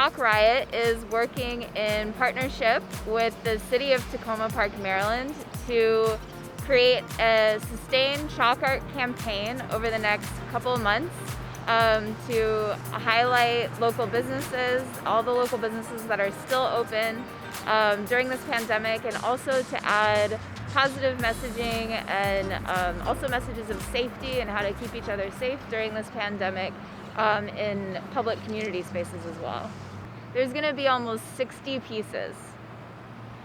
Chalk Riot is working in partnership with the City of Takoma Park, Maryland to create a sustained chalk art campaign over the next couple of months to highlight local businesses, all the local businesses that are still open during this pandemic, and also to add positive messaging and also messages of safety and how to keep each other safe during this pandemic in public community spaces as well. There's going to be almost 60 pieces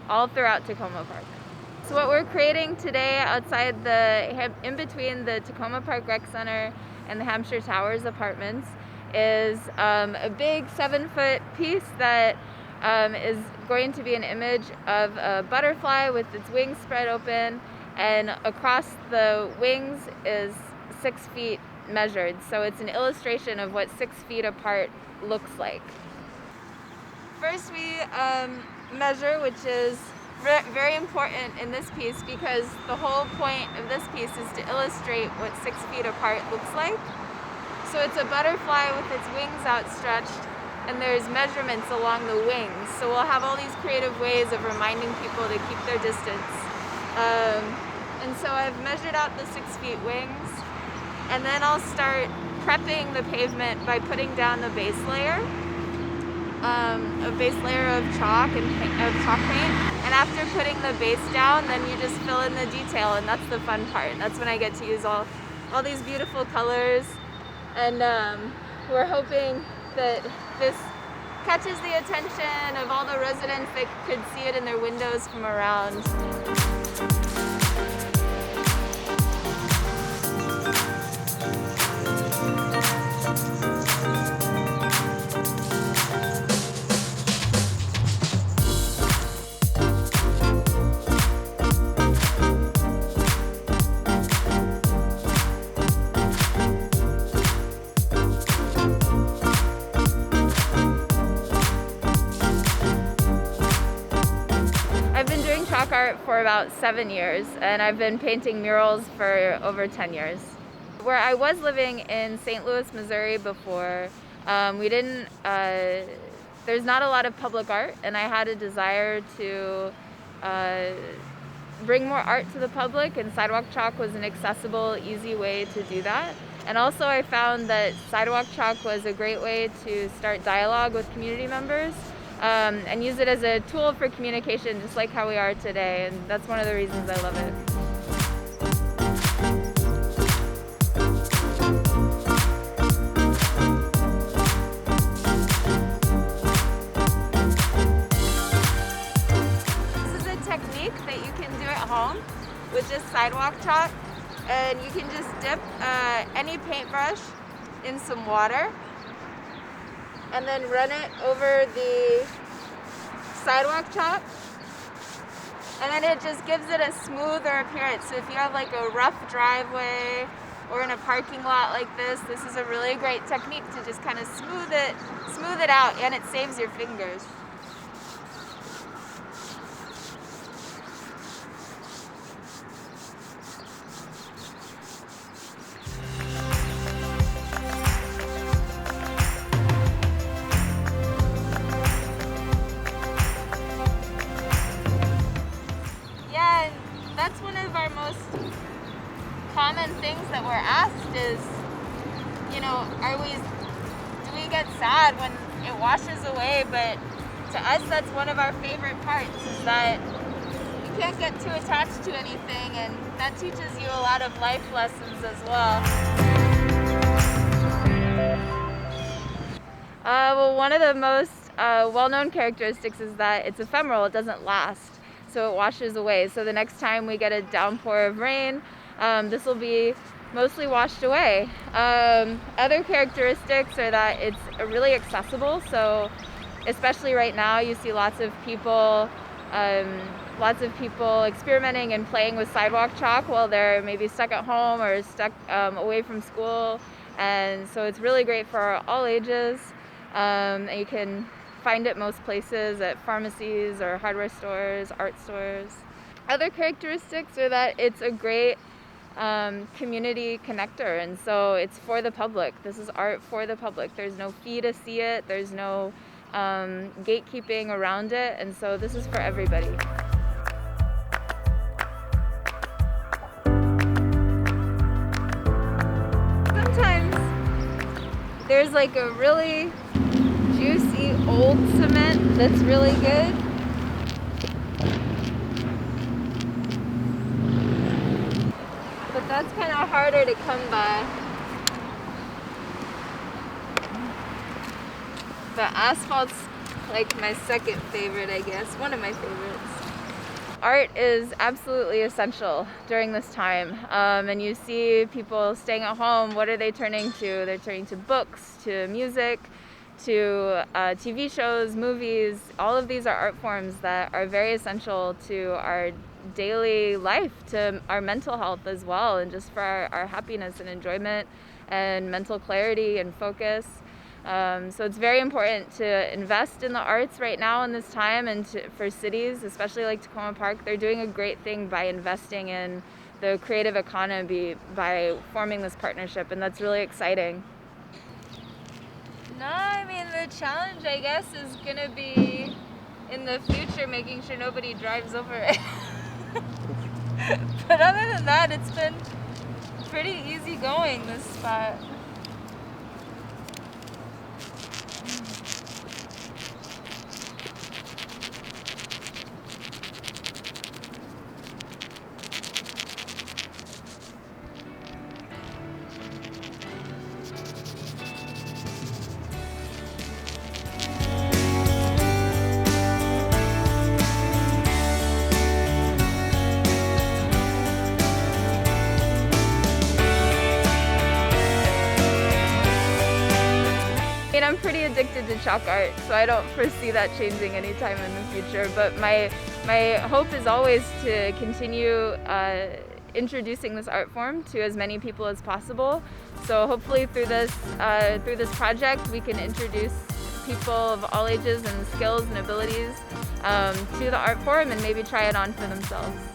all throughout Takoma Park. So what we're creating today outside in between the Takoma Park Rec Center and the Hampshire Towers apartments is a big 7-foot piece that is going to be an image of a butterfly with its wings spread open, and across the wings is 6 feet measured. So it's an illustration of what 6 feet apart looks like. First we measure, which is very important in this piece because the whole point of this piece is to illustrate what 6 feet apart looks like. So it's a butterfly with its wings outstretched, and there's measurements along the wings. So we'll have all these creative ways of reminding people to keep their distance. And so I've measured out the 6 feet wings, and then I'll start prepping the pavement by putting down the base layer, of chalk paint. And after putting the base down, then you just fill in the detail, and that's the fun part. That's when I get to use all these beautiful colors, and we're hoping that this catches the attention of all the residents that could see it in their windows from around. I've been doing chalk art for about 7 years, and I've been painting murals for over 10 years. Where I was living in St. Louis, Missouri before, there's not a lot of public art, and I had a desire to bring more art to the public, and sidewalk chalk was an accessible, easy way to do that. And also I found that sidewalk chalk was a great way to start dialogue with community members. And use it as a tool for communication, just like how we are today, and that's one of the reasons I love it. This is a technique that you can do at home with just sidewalk chalk, and you can just dip any paintbrush in some water and then run it over the sidewalk chalk, and then it just gives it a smoother appearance. So if you have like a rough driveway or in a parking lot like this is a really great technique to just kind of smooth it out, and it saves your fingers. That's one of our most common things that we're asked is, do we get sad when it washes away? But to us, that's one of our favorite parts, is that you can't get too attached to anything, and that teaches you a lot of life lessons as well. Well, one of the most well-known characteristics is that it's ephemeral, it doesn't last. So it washes away. So the next time we get a downpour of rain, this will be mostly washed away. Other characteristics are that it's really accessible. So especially right now, you see lots of people experimenting and playing with sidewalk chalk while they're maybe stuck at home or stuck away from school. And so it's really great for all ages. And you can find it most places, at pharmacies or hardware stores, art stores. Other characteristics are that it's a great community connector, and so it's for the public. This is art for the public. There's no fee to see it. There's no gatekeeping around it, and so this is for everybody. Sometimes there's like a really juicy old cement that's really good. But that's kind of harder to come by. But asphalt's like my second favorite, I guess, one of my favorites. Art is absolutely essential during this time, and you see people staying at home. What are they turning to? They're turning to books, to music, to TV shows, movies. All of these are art forms that are very essential to our daily life, to our mental health as well, and just for our happiness and enjoyment and mental clarity and focus. So it's very important to invest in the arts right now in this time, and for cities, especially like Takoma Park, they're doing a great thing by investing in the creative economy by forming this partnership, and that's really exciting. No, I mean, the challenge, I guess, is gonna be in the future making sure nobody drives over it. But other than that, it's been pretty easy going, this spot. I'm pretty addicted to chalk art, so I don't foresee that changing anytime in the future. But my hope is always to continue introducing this art form to as many people as possible. So hopefully through this project, we can introduce people of all ages and skills and abilities to the art form and maybe try it on for themselves.